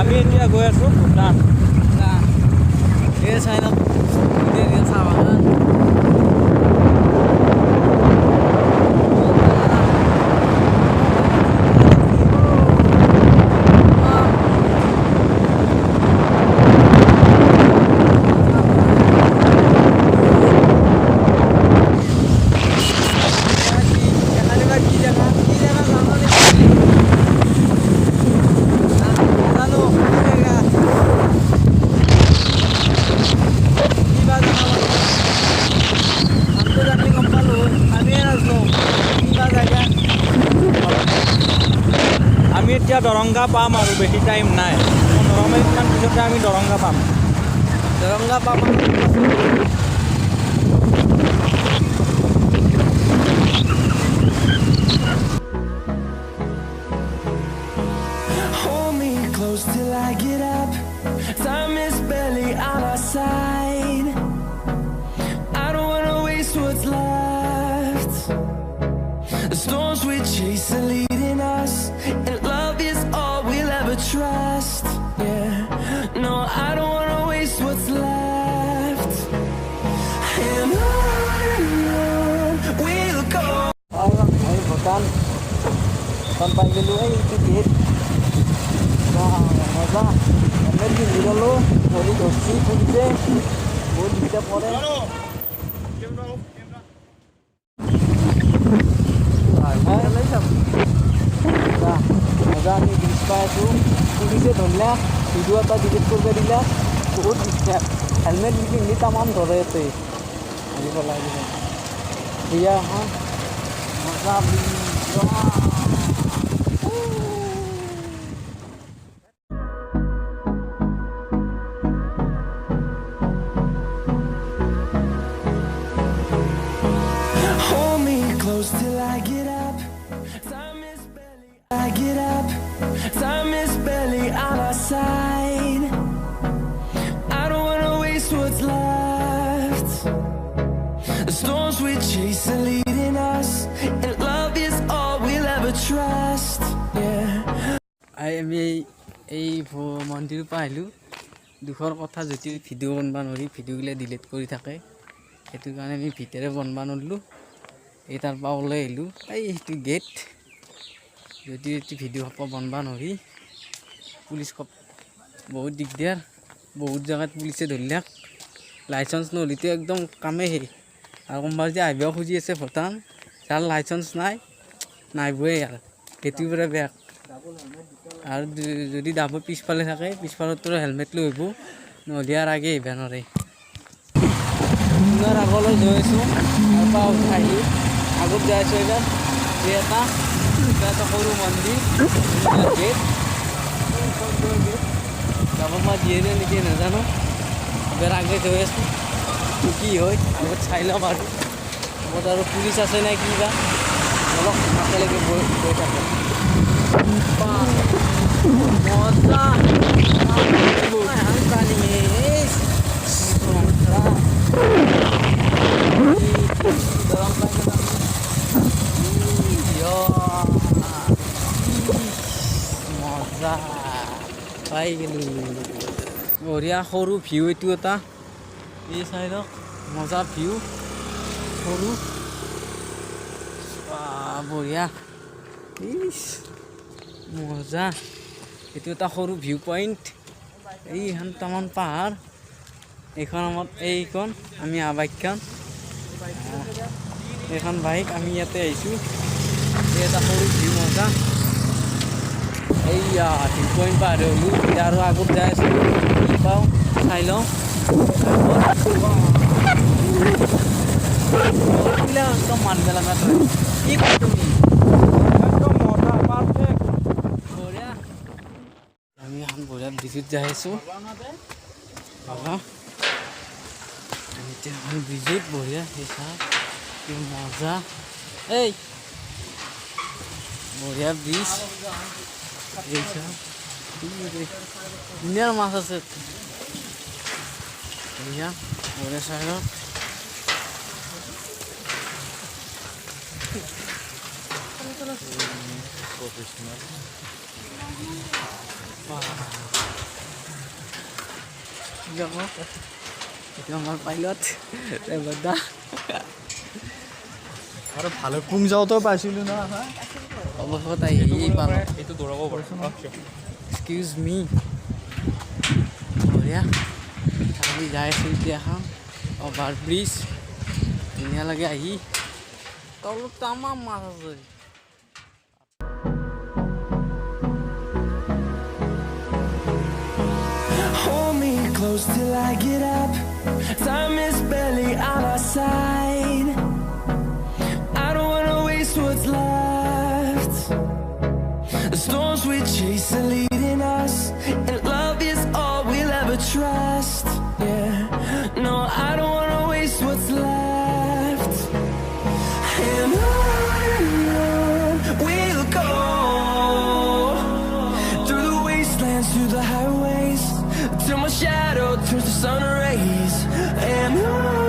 আমি এতিয়া গৈ আছোঁ ভূটান এই চাইনা চাহ বাগান আমি এতিয়া দৰংগা পাম আৰু বেছি টাইম নাই 15 মিনিটমান পিছতে আমি দৰংগা পাম Hold me close till I get up. Time is barely on our side. I don't wanna waste what's left. The storms we chase are leading us, and love is all we'll ever trust. Yeah, no, I don't wanna waste what's left. And on we'll go. Ay, Bhutan pampay dulu ay tikit masa kami di dulu bodi dosi punce bodi kita pore मजा नहीं दिख पाया तू police से धोला video आता delete कर दिला बहुत दिक्कत हेलमेट भी तमाम धो रहे थे अभी बोला भैया हाँ मजा भी Hold me close till I get up. Time is barely I get up. Time is barely on our side. I don't wanna waste what's left. The storms we chase are leading us, and love is all we'll ever trust. Yeah. আমি এই মন্দিৰ পৰা আহিলোঁ দুখৰ কথা যদি video' বনবা নোৱাৰি ভিডিঅ'গিলা delete কৰি থাকে সেইটো কাৰণে আমি ভিতৰে বনবা নোৱাৰিলোঁ এই তাৰ পৰা ওলাই আহিলোঁ এইটো গেট যদি ভিডিঅ' বনবা নোৱাৰি পুলিচ বহুত দিগদাৰ বহুত জেগাত পুলিচে ধৰিলাক লাইচেঞ্চ নহ'লেতো একদম কামেই হেৰি আৰু কোনোবা যদি আহিব খুজি আছে ভূটান যাৰ লাইচেঞ্চ নাইবই আৰু সেইটোৰ পৰা বেয়া আৰু যদি ডাবৰ পিছফালে থাকে পিছফালতো হেলমেট লৈ আহিব নহ'লে আৰু আগে আহিব নোৱাৰে আগলৈ গৈ আছোঁ তাৰপৰা আহি আগত যাই আছোঁ এইবাৰ এটা সৰু মন্দিৰ গেট যাব পৰা দিয়ে নে নেকি নাজানো এবাৰ আগে গৈ আছোঁ কি হয় আগত চাই ল'ম আৰু আগত আৰু পুলিচ আছে নে কি বা অলপ একেলগে গৈ থাকে মজা মজা পাই গ'লোঁ বঢ়িয়া সৰু ভিউ এইটো এটা এই চাইডক মজা ভিউ সৰু বঢ়িয়া মজা এইটো এটা সৰু ভিউ পইণ্ট এইখন তামান পাহাৰ এইখন আমাৰ এইখন আমি বাইকখন এইখন বাইক আমি ইয়াতে আহিছোঁ এই এটা সৰু ভিউ মজা এইয়া ভিউ পইণ্ট পাৰ হ'লোঁ এতিয়া আৰু আগত যাই আছোঁ কি পাওঁ চাই লওঁ একদম মানবেলা কি কয় তুমি একদম মজা পাৰফেক্ট বঢ়িয়া আমি এখন বঢ়িয়া ব্ৰিজত যাই আছোঁ বাবা এতিয়া এখন ব্ৰিজত বঢ়িয়া সেইচা কি মজা এই বঢ়িয়া ব্ৰিজ এইচা ধুনীয়া মাছ আছে বঢ়িয়া বঢ়িয়া চাইডত profesional এইটো আমাৰ পাইলট ড্ৰাইভাৰ দা আৰু ভালুকপুং যাওঁতেও পাইছিলোঁ না অৱশেষত আহি পালোঁ এইটো দৌৰাব পাৰিছোঁ এক্সকিউজ মি বঢ়িয়া আমি যাই আছোঁ এতিয়া এখন অভাৰ ব্ৰিজ ধুনীয়া লাগে আহি তলত তামাম মাছ আছে Hold me close till I get up. Time is barely on our side. I don't wanna waste what's left. The storms we chase are leading us, and love is all we'll ever trust. Yeah, no, I don't wanna waste what's left. And on we'll go, through the wastelands, through the highways, till my shadow turns to sun rays. And on